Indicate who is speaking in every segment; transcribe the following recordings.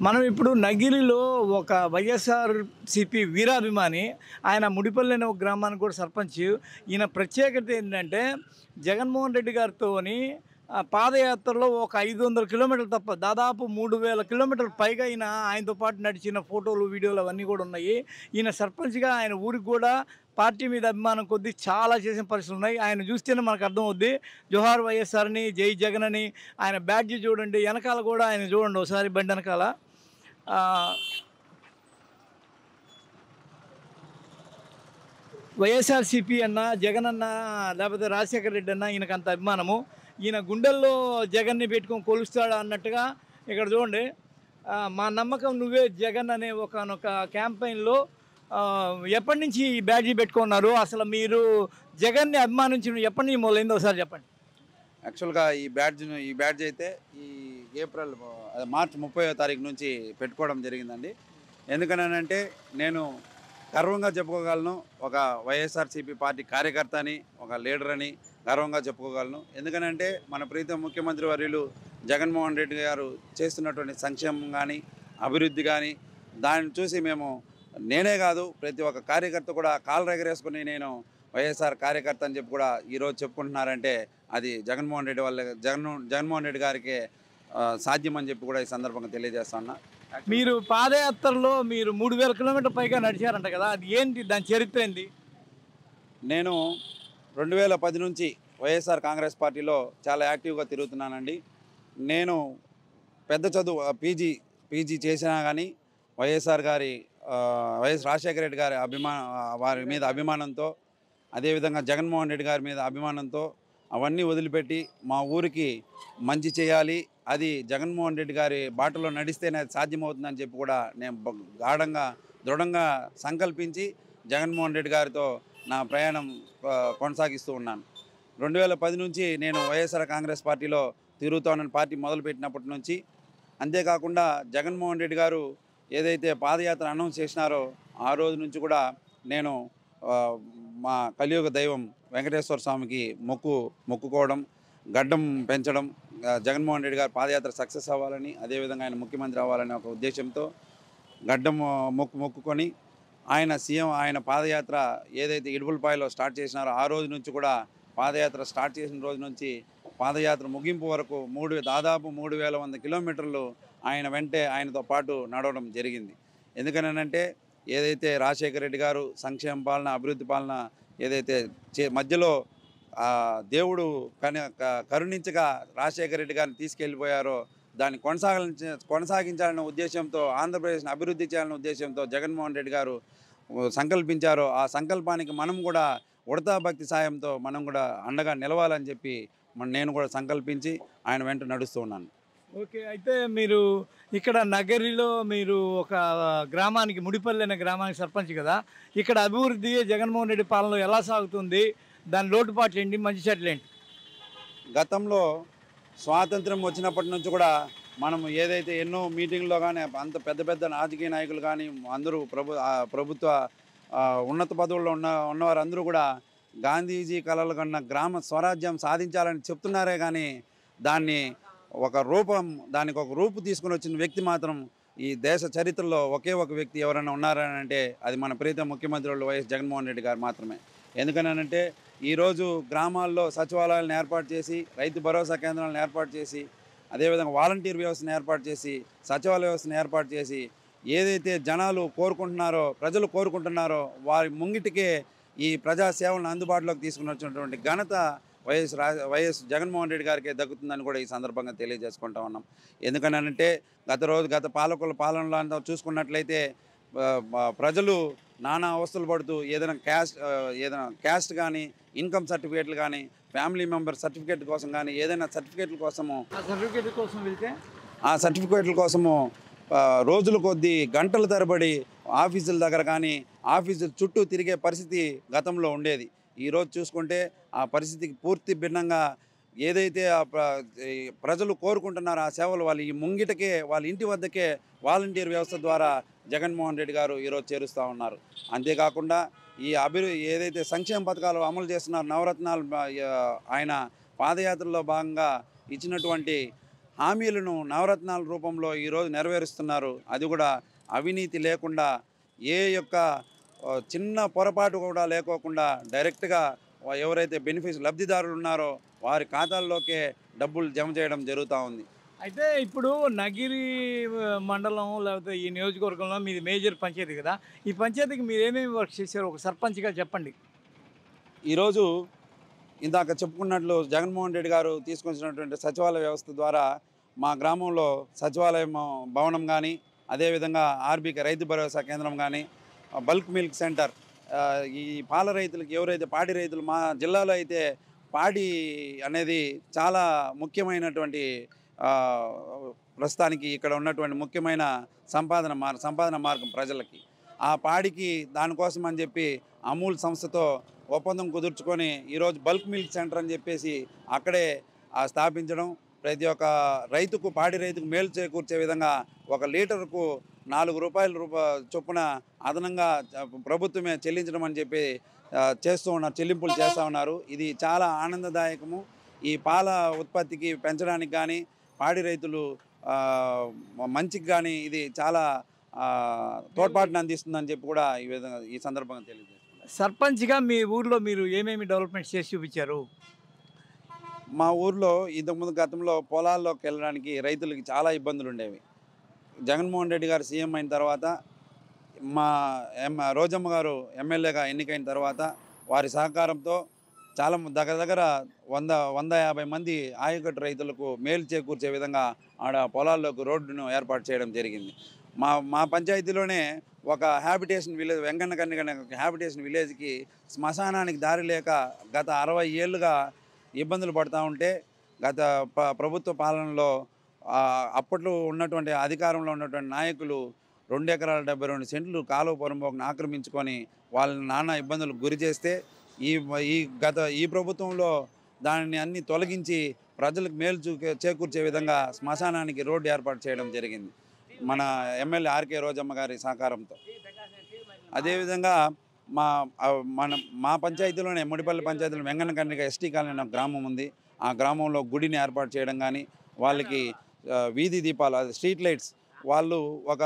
Speaker 1: మనం ఇప్పుడు నగిరిలో ఒక వైఎస్ఆర్‌సీపీ వీరాభిమాని. ఆయన ముడిపల్లి అనే ఒక గ్రామానికి కూడా సర్పంచ్. ఈయన ప్రత్యేకత ఏంటంటే జగన్మోహన్ రెడ్డి గారితోని పాదయాత్రలో ఒక 500 కిలోమీటర్లు తప్ప దాదాపు 3000 కిలోమీటర్లు పైగా ఆయనతో పాటు నడిచిన ఫోటోలు, వీడియోలు అవన్నీ కూడా ఉన్నాయి. ఈయన సర్పంచ్‌గా ఆయన ఊరికి కూడా పార్టీ మీద అభిమానం కొద్దీ చాలా చేసిన పరిస్థితులు ఉన్నాయి. ఆయన చూస్తేనే మనకు అర్థమవుద్ది. జోహార్ వైఎస్ఆర్ అని, జై జగన్ అని ఆయన బ్యాడ్జి చూడండి. వెనకాల కూడా ఆయన చూడండి ఒకసారి బండి వెనకాల. ఆహ్, వైఎస్ఆర్‌సీపీ అన్నా, జగన్ అన్నా, లేకపోతే రాజశేఖర రెడ్డి అన్నా ఈయనకంత అభిమానము. ఈయన గుండెల్లో జగన్‌ని పెట్టుకొని కొలుస్తాడు అన్నట్టుగా ఇక్కడ చూడండి. మా నమ్మకం నువ్వే జగన్ అనే ఒకానొక క్యాంపెయిన్‌లో ఎప్పటినుంచి ఈ బ్యాడ్జీ పెట్టుకున్నారు? అసలు మీరు జగన్‌ని అభిమానించడం ఎప్పటి నుంచి మొదలైందో ఒకసారి చెప్పండి.
Speaker 2: యాక్చువల్‌గా ఈ బ్యాడ్జ్ అయితే ఈ మార్చి 30వ తారీఖు నుంచి పెట్టుకోవడం జరిగిందండి. ఎందుకనంటే నేను గర్వంగా చెప్పుకోగలను. ఒక వైఎస్ఆర్‌సీపీ పార్టీ కార్యకర్త అని, ఒక లీడర్ అని గర్వంగా చెప్పుకోగలను. ఎందుకనంటే మన ప్రీతం ముఖ్యమంత్రి వర్యులు జగన్మోహన్ రెడ్డి గారు చేస్తున్నటువంటి సంక్షేమం కానీ, అభివృద్ధి కానీ దాన్ని చూసి నేనే కాదు ప్రతి ఒక్క కార్యకర్త కూడా కాళ్ళు ఎగరేసుకుని నేను వైఎస్ఆర్ కార్యకర్త అని చెప్పి కూడా ఈరోజు చెప్పుకుంటున్నారంటే అది జగన్మోహన్ రెడ్డి గారికి సాధ్యం అని చెప్పి కూడా ఈ సందర్భంగా తెలియజేస్తా ఉన్నా.
Speaker 1: మీరు పాదయాత్రలో మీరు 3000 కిలోమీటర్ల పైగా నడిచారంట కదా, అది ఏంటి? దాని చరిత్ర ఏంది?
Speaker 2: నేను 2010 నుంచి వైఎస్ఆర్ కాంగ్రెస్ పార్టీలో చాలా యాక్టివ్గా తిరుగుతున్నానండి. నేను పెద్ద చదువు పీజీ చేసినా కానీ వైఎస్ రాజశేఖర రెడ్డి గారి వారి మీద అభిమానంతో, అదేవిధంగా జగన్మోహన్ రెడ్డి గారి మీద అభిమానంతో అవన్నీ వదిలిపెట్టి మా ఊరికి మంచి చేయాలి, అది జగన్మోహన్ రెడ్డి గారి బాటలో నడిస్తేనే అది సాధ్యమవుతుందని చెప్పి కూడా నేను దృఢంగా సంకల్పించి జగన్మోహన్ రెడ్డి గారితో నా ప్రయాణం కొనసాగిస్తూ ఉన్నాను. 2010 నుంచి నేను వైఎస్ఆర్ కాంగ్రెస్ పార్టీలో తిరుగుతానని పార్టీ మొదలుపెట్టినప్పటి నుంచి. అంతేకాకుండా జగన్మోహన్ రెడ్డి గారు ఏదైతే పాదయాత్ర అనౌన్స్ చేసినారో ఆ రోజు నుంచి కూడా నేను మా కలియుగ దైవం వెంకటేశ్వర స్వామికి మొక్కుకోవడం, గడ్డం పెంచడం, జగన్మోహన్ రెడ్డి గారు పాదయాత్ర సక్సెస్ అవ్వాలని, అదేవిధంగా ఆయన ముఖ్యమంత్రి అవ్వాలనే ఒక ఉద్దేశంతో గడ్డం మొక్కుకొని ఆయన పాదయాత్ర ఏదైతే ఇడుపులపాయలో స్టార్ట్ చేసినారో ఆ రోజు నుంచి కూడా పాదయాత్ర స్టార్ట్ చేసిన రోజు నుంచి పాదయాత్ర ముగింపు వరకు దాదాపు 3100 కిలోమీటర్లు ఆయనతో పాటు నడవడం జరిగింది. ఎందుకనంటే ఏదైతే రాజశేఖర రెడ్డి గారు సంక్షేమ పాలన, అభివృద్ధి పాలన ఏదైతే మధ్యలో దేవుడు కరుణించగా రాజశేఖర రెడ్డి గారిని తీసుకెళ్ళిపోయారో దాన్ని కొనసాగించాలనే ఉద్దేశంతో, ఆంధ్రప్రదేశ్ని అభివృద్ధి చేయాలనే ఉద్దేశంతో జగన్మోహన్ రెడ్డి గారు సంకల్పించారో ఆ సంకల్పానికి మనం కూడా ఉడతా భక్తి సాయంతో మనం కూడా అండగా నిలవాలని చెప్పి నేను కూడా సంకల్పించి ఆయన వెంట నడుస్తూ ఉన్నాను.
Speaker 1: ఓకే. అయితే మీరు ఇక్కడ నగరిలో మీరు ఒక గ్రామానికి, ముడిపల్లి అనే గ్రామానికి సర్పంచ్ కదా, ఇక్కడ అభివృద్ధి జగన్మోహన్ రెడ్డి పాలనలో ఎలా సాగుతుంది? దాని లోటుపాట్లు ఏంటి? మంచి చెడ్డలు ఏంటి?
Speaker 2: గతంలో స్వాతంత్రం వచ్చినప్పటి నుంచి కూడా మనం ఏదైతే ఎన్నో మీటింగ్లో కానీ అంత పెద్ద రాజకీయ నాయకులు కానీ అందరూ ప్రభుత్వ ఉన్నత పదవుల్లో ఉన్నవారందరూ కూడా గాంధీజీ కలలు కన్న గ్రామ స్వరాజ్యం సాధించాలని చెప్తున్నారే కానీ దానికి ఒక రూపు తీసుకుని వచ్చిన వ్యక్తి మాత్రం ఈ దేశ చరిత్రలో ఒకే ఒక వ్యక్తి ఎవరైనా ఉన్నారని అంటే అది మన ప్రీతం ముఖ్యమంత్రి వైఎస్ జగన్మోహన్ రెడ్డి గారు మాత్రమే. ఎందుకనంటే ఈరోజు గ్రామాల్లో సచివాలయాలను ఏర్పాటు చేసి, రైతు భరోసా కేంద్రాలను ఏర్పాటు చేసి, అదేవిధంగా వాలంటీర్ వ్యవస్థను ఏర్పాటు చేసి, సచివాలయ వ్యవస్థను ఏర్పాటు చేసి ఏదైతే ప్రజలు కోరుకుంటున్నారో వారి ముంగిటికే ఈ ప్రజాసేవలను అందుబాటులోకి తీసుకుని వచ్చినటువంటి ఘనత వైఎస్ జగన్మోహన్ రెడ్డి గారికి దక్కుతుందని కూడా ఈ సందర్భంగా తెలియజేసుకుంటా ఉన్నాం. ఎందుకనంటే గత పాలకుల పాలనలో చూసుకున్నట్లయితే ప్రజలు నానా అవస్థలు పడుతూ ఏదైనా క్యాస్ట్ కానీ, ఇన్కమ్ సర్టిఫికేట్లు కానీ, ఫ్యామిలీ మెంబర్ సర్టిఫికేట్ కోసం కానీ ఏదైనా సర్టిఫికేట్ల కోసము ఆ సర్టిఫికేట్ల కోసము రోజుల కొద్దీ గంటల తరబడి ఆఫీసుల దగ్గర కానీ ఆఫీసుల చుట్టూ తిరిగే పరిస్థితి గతంలో ఉండేది. ఈరోజు చూసుకుంటే ఆ పరిస్థితికి పూర్తి భిన్నంగా ఏదైతే ప్రజలు కోరుకుంటున్నారో ఆ సేవలు వాళ్ళ ముంగిటకే, వాళ్ళ ఇంటి వద్దకే వాలంటీర్ వ్యవస్థ ద్వారా జగన్మోహన్ రెడ్డి గారు ఈరోజు చేరుస్తూ ఉన్నారు. అంతేకాకుండా ఏదైతే సంక్షేమ పథకాలు అమలు చేస్తున్నారు, నవరత్నాలు ఆయన పాదయాత్రలో భాగంగా ఇచ్చినటువంటి హామీలను నవరత్నాల రూపంలో ఈరోజు నెరవేరుస్తున్నారు. అది కూడా అవినీతి లేకుండా ఏ యొక్క చిన్న పొరపాటు కూడా లేకోకుండా డైరెక్ట్గా ఎవరైతే లబ్ధిదారులు ఉన్నారో వారి ఖాతాల్లోకే డబ్బులు జమ చేయడం జరుగుతూ ఉంది.
Speaker 1: అయితే ఇప్పుడు నగిరి మండలం లేకపోతే ఈ నియోజకవర్గంలో మీది మేజర్ పంచాయతీ కదా, ఈ పంచాయతీకి మీరు ఏమేమి వర్క్ చేశారు ఒక సర్పంచ్గా చెప్పండి.
Speaker 2: ఈరోజు ఇందాక చెప్పుకున్నట్లు జగన్మోహన్ రెడ్డి గారు తీసుకొచ్చినటువంటి సచివాలయ వ్యవస్థ ద్వారా మా గ్రామంలో సచివాలయం భవనం కానీ, అదేవిధంగా ఆర్బీకే రైతు భరోసా కేంద్రం కానీ, బల్క్ మిల్క్ సెంటర్, ఈ పాల రైతులకు ఎవరైతే పాడి రైతులు మా జిల్లాలో అయితే పాడి అనేది చాలా ముఖ్యమైనటువంటి ప్రస్తుతానికి ఇక్కడ ఉన్నటువంటి ముఖ్యమైన సంపాదన మార్గం ప్రజలకి. ఆ పాడికి దానికోసం అని చెప్పి అమూల్ సంస్థతో ఒప్పందం కుదుర్చుకొని ఈరోజు బల్క్ మిల్క్ సెంటర్ అని చెప్పేసి అక్కడే స్థాపించడం, ప్రతి ఒక్క రైతుకు పాడి రైతుకు మేలు చేకూర్చే విధంగా 1 లీటర్కు 4 రూపాయల చొప్పున అదనంగా ప్రభుత్వమే చెల్లించడం అని చెప్పి చెల్లింపులు చేస్తూ ఉన్నారు. ఇది చాలా ఆనందదాయకము. ఈ పాల ఉత్పత్తికి పెంచడానికి కానీ, పాడి రైతులు మంచికి కానీ ఇది చాలా తోడ్పాటును అందిస్తుందని చెప్పి కూడా ఈ సందర్భంగా తెలియజేస్తున్నారు.
Speaker 1: సర్పంచ్గా మీ ఊర్లో మీరు ఏమేమి డెవలప్మెంట్ చేసి చూపించారు?
Speaker 2: మా ఊర్లో ఇంతకుముందు గతంలో పొలాల్లోకి వెళ్ళడానికి రైతులకి చాలా ఇబ్బందులు ఉండేవి. జగన్మోహన్ రెడ్డి గారు సీఎం అయిన తర్వాత, మా రోజమ్మ గారు ఎమ్మెల్యేగా ఎన్నికైన తర్వాత వారి సహకారంతో చాలా దగ్గర 150 మంది ఆయకట్టు రైతులకు మేలు చేకూర్చే విధంగా ఆడ పొలాల్లోకి రోడ్డును ఏర్పాటు చేయడం జరిగింది. మా పంచాయతీలోనే ఒక హ్యాబిటేషన్ విలేజ్, వెంకన్న కన్నిక హ్యాబిటేషన్ విలేజ్కి శ్మశానానికి దారి లేక గత 60 ఏళ్ళుగా ఇబ్బందులు పడుతూ ఉంటే, గత ప్రభుత్వ పాలనలో అప్పట్లో ఉన్నటువంటి అధికారంలో ఉన్నటువంటి నాయకులు 2 ఎకరాల 72 సెంట్లు కాలువ పొరంబోకును ఆక్రమించుకొని వాళ్ళని నానా ఇబ్బందులకు గురి చేస్తే, ఈ ప్రభుత్వంలో దానిని అన్ని తొలగించి ప్రజలకు మేలు చేకూర్చే విధంగా శ్మశానానికి రోడ్డు ఏర్పాటు చేయడం జరిగింది మన ఎమ్మెల్యే ఆర్కే రోజమ్మ గారి సహకారంతో. అదేవిధంగా మా పంచాయతీలోనే ముడిపల్లి పంచాయతీలో వెంగన్న కన్నిక ఎస్టీ కాలనీ అనే గ్రామం ఉంది. ఆ గ్రామంలో గుడిని ఏర్పాటు చేయడం కానీ, వాళ్ళకి వీధి దీపాలు, అది స్ట్రీట్ లైట్స్, వాళ్ళు ఒక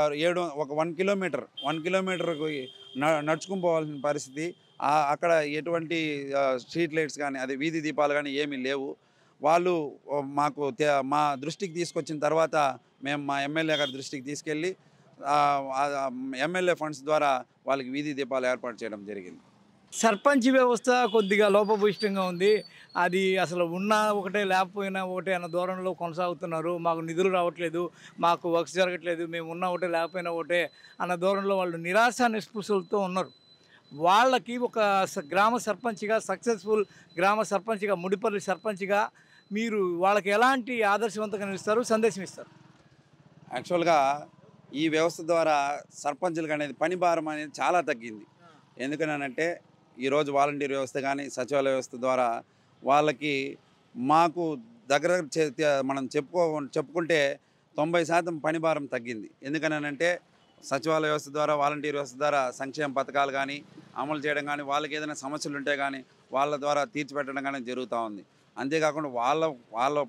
Speaker 2: 1 కిలోమీటర్కి నడుచుకుని పోవాల్సిన పరిస్థితి. అక్కడ ఎటువంటి స్ట్రీట్ లైట్స్ కానీ, అదే వీధి దీపాలు కానీ ఏమీ లేవు. వాళ్ళు మా దృష్టికి తీసుకొచ్చిన తర్వాత మేము మా ఎమ్మెల్యే గారి దృష్టికి తీసుకెళ్ళి ఎమ్మెల్యే ఫండ్స్ ద్వారా వాళ్ళకి వీధి దీపాలు ఏర్పాటు చేయడం జరిగింది.
Speaker 1: సర్పంచ్ వ్యవస్థ కొద్దిగా లోపభూయిష్టంగా ఉంది. అది అసలు ఉన్నా ఒకటే లేకపోయినా ఒకటే అన్న ధోరణిలో కొనసాగుతున్నారు. మాకు నిధులు రావట్లేదు, మాకు వర్క్స్ జరగట్లేదు, మేము ఉన్నా ఒకటే లేకపోయినా ఒకటే అన్న ధోరణిలో వాళ్ళు నిరాశ నిస్పృహలతో ఉన్నారు. వాళ్ళకి ఒక గ్రామ సర్పంచ్గా, సక్సెస్ఫుల్ గ్రామ సర్పంచ్గా, ముడిపల్లి సర్పంచ్గా మీరు వాళ్ళకి ఎలాంటి ఆదర్శవంతంగా ఇస్తారు, సందేశం ఇస్తారు?
Speaker 2: యాక్చువల్గా ఈ వ్యవస్థ ద్వారా సర్పంచులకు అనేది పని భారం అనేది చాలా తగ్గింది. ఎందుకనంటే ఈరోజు వాలంటీర్ వ్యవస్థ కానీ, సచివాలయ వ్యవస్థ ద్వారా వాళ్ళకి మాకు దగ్గర మనం చెప్పుకుంటే 90% పని భారం తగ్గింది. ఎందుకనంటే సచివాలయ వ్యవస్థ ద్వారా, వాలంటీర్ వ్యవస్థ ద్వారా సంక్షేమ పథకాలు కానీ అమలు చేయడం కానీ, వాళ్ళకి ఏదైనా సమస్యలు ఉంటే కానీ వాళ్ళ ద్వారా తీర్చిపెట్టడం కానీ జరుగుతూ ఉంది. అంతేకాకుండా వాళ్ళ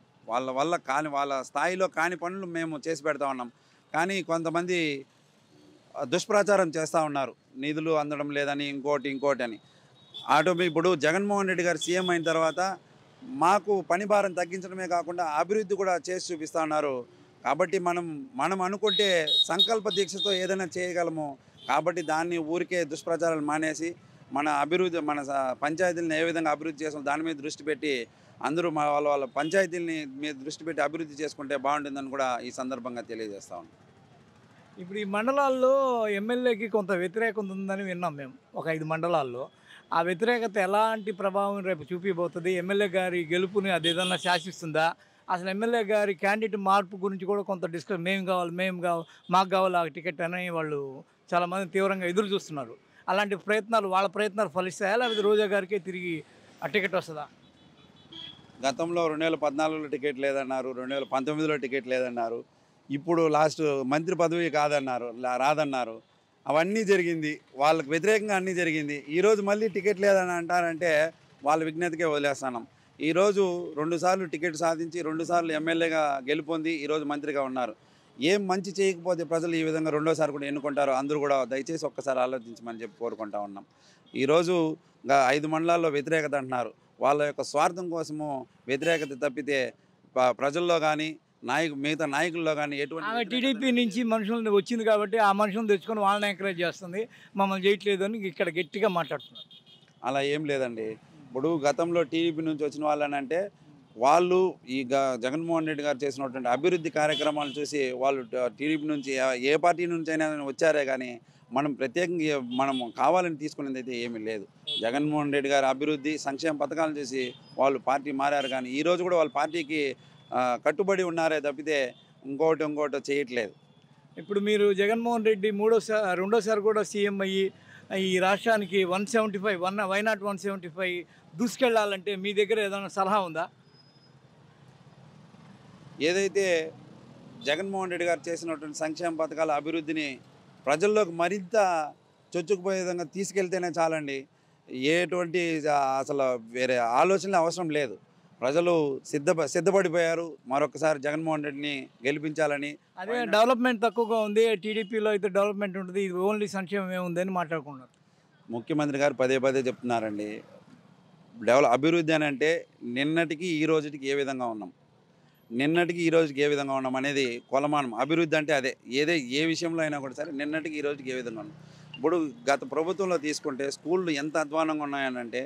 Speaker 2: వల్ల కాని, వాళ్ళ స్థాయిలో కాని పనులు మేము చేసి పెడతా ఉన్నాం. కానీ కొంతమంది దుష్ప్రచారం చేస్తూ ఉన్నారు, నిధులు అందడం లేదని, ఇంకోటి అని. ఇప్పుడు జగన్మోహన్ రెడ్డి గారు సీఎం అయిన తర్వాత మాకు పని భారం తగ్గించడమే కాకుండా అభివృద్ధి కూడా చేసి చూపిస్తూ ఉన్నారు. కాబట్టి మనం అనుకుంటే సంకల్ప దీక్షతో ఏదైనా చేయగలము. కాబట్టి దాన్ని ఊరికే దుష్ప్రచారాలు మానేసి మన పంచాయతీలను ఏ విధంగా అభివృద్ధి చేసాం దాని మీద దృష్టి పెట్టి అందరూ వాళ్ళ పంచాయతీలని మీద దృష్టి పెట్టి అభివృద్ధి చేసుకుంటే బాగుంటుందని కూడా ఈ సందర్భంగా తెలియజేస్తా ఉన్నాం.
Speaker 1: ఇప్పుడు ఈ మండలాల్లో ఎమ్మెల్యేకి కొంత వ్యతిరేకత ఉందని విన్నాం మేము, ఒక 5 మండలాల్లో. ఆ వ్యతిరేకత ఎలాంటి ప్రభావం రేపు చూపిపోతుంది? ఎమ్మెల్యే గారి గెలుపుని అది ఏదన్నా శాసిస్తుందా? అసలు ఎమ్మెల్యే గారి క్యాండిడేట్ మార్పు గురించి కూడా కొంత డిస్కస్, మాకు కావాలి ఆ టికెట్ అని వాళ్ళు చాలామంది తీవ్రంగా ఎదురు చూస్తున్నారు. అలాంటి వాళ్ళ ప్రయత్నాలు ఫలిస్తాయా, లేకపోతే రోజా గారికే తిరిగి ఆ టికెట్ వస్తుందా?
Speaker 2: గతంలో 2014లో టికెట్ లేదన్నారు, 2019లో టికెట్ లేదన్నారు, ఇప్పుడు లాస్ట్ మంత్రి పదవి రాదన్నారు. అవన్నీ జరిగింది, వాళ్ళకి వ్యతిరేకంగా అన్నీ జరిగింది. ఈరోజు మళ్ళీ టికెట్ లేదని అంటారంటే వాళ్ళ విజ్ఞతకే వదిలేస్తున్నాం. ఈరోజు 2 సార్లు టికెట్ సాధించి 2 సార్లు ఎమ్మెల్యేగా గెలుపొంది ఈరోజు మంత్రిగా ఉన్నారు. ఏం మంచి చేయకపోతే ప్రజలు ఈ విధంగా రెండోసారి కూడా ఎన్నుకుంటారో అందరూ కూడా దయచేసి ఒక్కసారి ఆలోచించమని చెప్పి కోరుకుంటా ఉన్నాం. ఈరోజు 5 మండలాల్లో వ్యతిరేకత అంటున్నారు. వాళ్ళ యొక్క స్వార్థం కోసము వ్యతిరేకత తప్పితే ప్రజల్లో కానీ మిగతా నాయకుల్లో కానీ ఎటువంటి
Speaker 1: టీడీపీ నుంచి మనుషులను వచ్చింది కాబట్టి ఆ మనుషులను తెచ్చుకొని వాళ్ళని ఎంకరేజ్ చేస్తుంది, మమ్మల్ని చేయట్లేదు అని ఇక్కడ గట్టిగా మాట్లాడుతున్నారు.
Speaker 2: అలా ఏం లేదండి. ఇప్పుడు గతంలో టీడీపీ నుంచి వచ్చిన వాళ్ళనంటే వాళ్ళు ఈ జగన్మోహన్ రెడ్డి గారు చేసినటువంటి అభివృద్ధి కార్యక్రమాలు చూసి వాళ్ళు టీడీపీ నుంచి ఏ పార్టీ నుంచి అయినా వచ్చారే కానీ మనం ప్రత్యేకంగా మనం కావాలని తీసుకునేది అయితే ఏమీ లేదు. జగన్మోహన్ రెడ్డి గారి అభివృద్ధి సంక్షేమ పథకాలను చూసి వాళ్ళు పార్టీ మారారు కానీ ఈరోజు కూడా వాళ్ళ పార్టీకి కట్టుబడి ఉన్నారే తప్పితే ఇంకోటి చేయట్లేదు.
Speaker 1: ఇప్పుడు మీరు జగన్మోహన్ రెడ్డి రెండోసారి కూడా సీఎం అయ్యి ఈ రాష్ట్రానికి 175 వై నాట్ 175 దూసుకెళ్ళాలంటే మీ దగ్గర ఏదైనా సలహా ఉందా?
Speaker 2: ఏదైతే జగన్మోహన్ రెడ్డి గారు చేసినటువంటి సంక్షేమ పథకాల అభివృద్ధిని ప్రజల్లోకి మరింత చొచ్చుకుపోయే విధంగా తీసుకెళ్తేనే చాలండి. ఎటువంటి అసలు వేరే ఆలోచనలు అవసరం లేదు. ప్రజలు సిద్ధపడిపోయారు మరొకసారి జగన్మోహన్ రెడ్డిని గెలిపించాలని.
Speaker 1: అదే డెవలప్మెంట్ తక్కువగా ఉంది, టీడీపీలో అయితే డెవలప్మెంట్ ఉంటుంది, ఇది ఓన్లీ సంక్షేమం ఏముందని మాట్లాడుకున్నారు.
Speaker 2: ముఖ్యమంత్రి గారు పదే చెప్తున్నారండి, అభివృద్ధి అని అంటే నిన్నటికి ఈ రోజుకి ఏ విధంగా ఉన్నాం, నిన్నటికి ఈ రోజుకి ఏ విధంగా ఉన్నాం అనేది కొలమానం. అభివృద్ధి అంటే అదే, ఏ విషయంలో అయినా కూడా సరే నిన్నటికి ఈ రోజుకి ఏ విధంగా ఉన్నాం. ఇప్పుడు గత ప్రభుత్వంలో తీసుకుంటే స్కూళ్ళు ఎంత అధ్వానంగా ఉన్నాయనంటే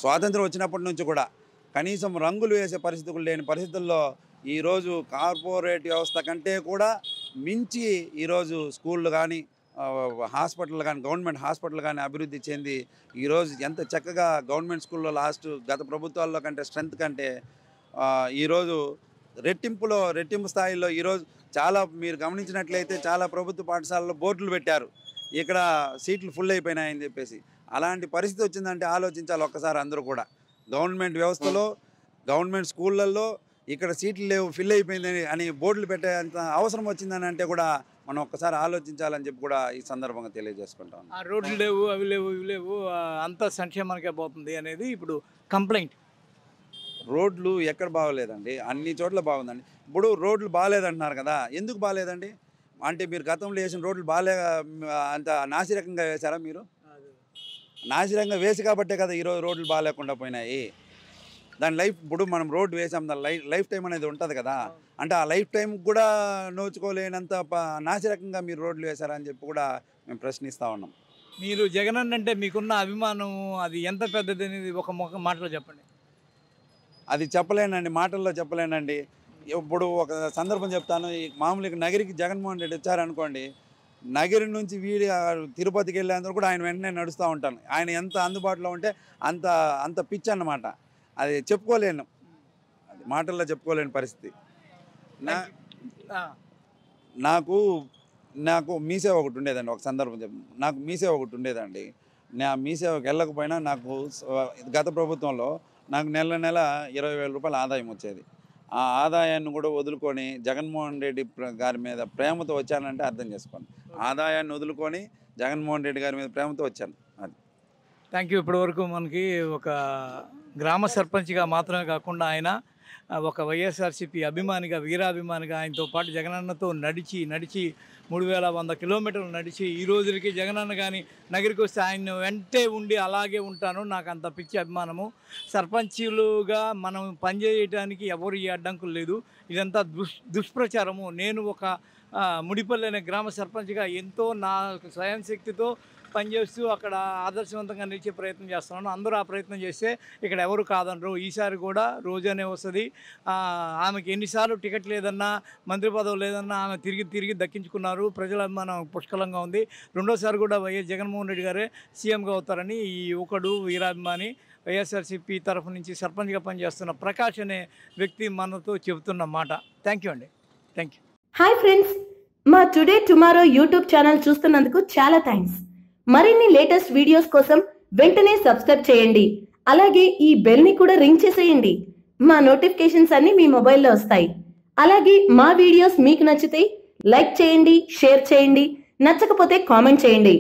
Speaker 2: స్వాతంత్రం వచ్చినప్పటి నుంచి కూడా కనీసం రంగులు వేసే పరిస్థితులు లేని పరిస్థితుల్లో ఈరోజు కార్పొరేట్ వ్యవస్థ కంటే కూడా మించి ఈరోజు స్కూళ్ళు కానీ హాస్పిటల్ కానీ గవర్నమెంట్ హాస్పిటల్ కానీ అభివృద్ధి చెంది ఈరోజు ఎంత చక్కగా గవర్నమెంట్ స్కూల్లో గత ప్రభుత్వాల్లో కంటే స్ట్రెంత్ కంటే ఈరోజు రెట్టింపు స్థాయిలో ఈరోజు చాలా మీరు గమనించినట్లయితే చాలా ప్రభుత్వ పాఠశాలలో బోర్డులు పెట్టారు, ఇక్కడ సీట్లు ఫుల్ అయిపోయినాయని చెప్పేసి. అలాంటి పరిస్థితి వచ్చిందంటే ఆలోచించాలి ఒక్కసారి అందరూ కూడా. గవర్నమెంట్ వ్యవస్థలో గవర్నమెంట్ స్కూళ్ళల్లో ఇక్కడ సీట్లు లేవు, ఫిల్ అయిపోయిందని అని బోర్డులు పెట్టేంత అవసరం వచ్చిందని అంటే కూడా మనం ఒక్కసారి ఆలోచించాలని చెప్పి కూడా ఈ సందర్భంగా తెలియజేసుకుంటాం.
Speaker 1: రోడ్లు లేవు, అవి లేవు, ఇవి లేవు, అంతా సంక్షేమానికే పోతుంది అనేది ఇప్పుడు కంప్లైంట్.
Speaker 2: రోడ్లు ఎక్కడ బాగోలేదండి, అన్ని చోట్ల బాగుందండి. ఇప్పుడు రోడ్లు బాగాలేదంటున్నారు కదా, ఎందుకు బాగాలేదండి అంటే మీరు గతంలో వేసిన రోడ్లు అంత నాసిరకంగా వేశారా? మీరు నాసిరకంగా వేసి కాబట్టే కదా ఈరోజు రోడ్లు బాగాలేకుండా పోయినాయి. ఇప్పుడు మనం రోడ్డు వేసాం, దాని లైఫ్ టైం అనేది ఉంటుంది కదా, అంటే ఆ లైఫ్ టైం కూడా నోచుకోలేనంత నాసిరకంగా మీరు రోడ్లు వేశారని చెప్పి కూడా మేము ప్రశ్నిస్తూ ఉన్నాం.
Speaker 1: మీరు జగన్ అంటే మీకున్న అభిమానం అది ఎంత పెద్దది అనేది ఒక మాటలో చెప్పండి.
Speaker 2: అది చెప్పలేనండి, మాటల్లో చెప్పలేనండి. ఇప్పుడు ఒక సందర్భం చెప్తాను. ఈ మామూలుగా నగిరికి జగన్మోహన్ రెడ్డి వచ్చారనుకోండి, నగిరి నుంచి తిరుపతికి వెళ్ళేందుకు కూడా ఆయన వెంటనే నడుస్తూ ఉంటాను. ఆయన ఎంత అందుబాటులో ఉంటే అంత పిచ్చి అన్నమాట. అది చెప్పుకోలేను, అది మాటల్లో చెప్పుకోలేని పరిస్థితి. నాకు మీసేవ ఒకటి ఉండేదండి. ఒక సందర్భం నాకు మీసేవ ఒకటి ఉండేదండి. నా మీసేవకి వెళ్ళకపోయినా నాకు గత ప్రభుత్వంలో నాకు నెల 20,000 రూపాయల ఆదాయం వచ్చేది. ఆ ఆదాయాన్ని కూడా వదులుకొని జగన్మోహన్ రెడ్డి గారి మీద ప్రేమతో వచ్చానంటే అర్థం చేసుకోండి. ఆదాయాన్ని వదులుకొని జగన్మోహన్ రెడ్డి గారి మీద ప్రేమతో వచ్చాను. అది
Speaker 1: థ్యాంక్ యూ. ఇప్పటివరకు మనకి ఒక గ్రామ సర్పంచ్గా మాత్రమే కాకుండా ఆయన ఒక వైఎస్ఆర్సీపీ అభిమానిగా, వీరాభిమానిగా ఆయనతో పాటు జగనన్నతో నడిచి 3,100 కిలోమీటర్లు నడిచి ఈ రోజులకి జగనన్న కానీ నగరికి వస్తే ఆయన వెంటే ఉండి అలాగే ఉంటాను. నాకు అంత పిచ్చి అభిమానము. సర్పంచులుగా మనం పనిచేయడానికి ఎవరు ఈ అడ్డంకులు లేదు. ఇదంతా దుష్ప్రచారము. నేను ఒక ముడిపల్లి అనే గ్రామ సర్పంచ్గా ఎంతో నా స్వయం శక్తితో పనిచేస్తూ అక్కడ ఆదర్శవంతంగా నిలిచే ప్రయత్నం చేస్తున్నాను. అందరూ ఆ ప్రయత్నం చేస్తే ఇక్కడ ఎవరు కాదనరు. ఈసారి కూడా రోజానే వస్తుంది. ఆమెకి ఎన్నిసార్లు టికెట్ లేదన్నా, మంత్రి పదవి లేదన్నా ఆమె తిరిగి దక్కించుకున్నారు. ప్రజల అభిమానం పుష్కలంగా ఉంది. రెండోసారి కూడా వైఎస్ జగన్మోహన్ రెడ్డి గారే సీఎంగా అవుతారని ఈ యువకుడు వీరాభిమాని వైఎస్ఆర్సీపీ తరఫు నుంచి సర్పంచ్గా పనిచేస్తున్న ప్రకాష్ అనే వ్యక్తి మనతో చెబుతున్న మాట. థ్యాంక్ యూ అండి. Thank you.
Speaker 3: హాయ్ ఫ్రెండ్స్, మా టుడే టుమారో యూట్యూబ్ ఛానల్ చూస్తున్నందుకు చాలా థ్యాంక్స్. మరిన్ని లేటెస్ట్ వీడియోస్ కోసం వెంటనే సబ్స్క్రైబ్ చేయండి. అలాగే ఈ బెల్ ని కూడా రింగ్ చేసేయండి. మా నోటిఫికేషన్స్ అన్ని మీ మొబైల్లో వస్తాయి. అలాగే మా వీడియోస్ మీకు నచ్చితే లైక్ చేయండి, షేర్ చేయండి, నచ్చకపోతే కామెంట్ చేయండి.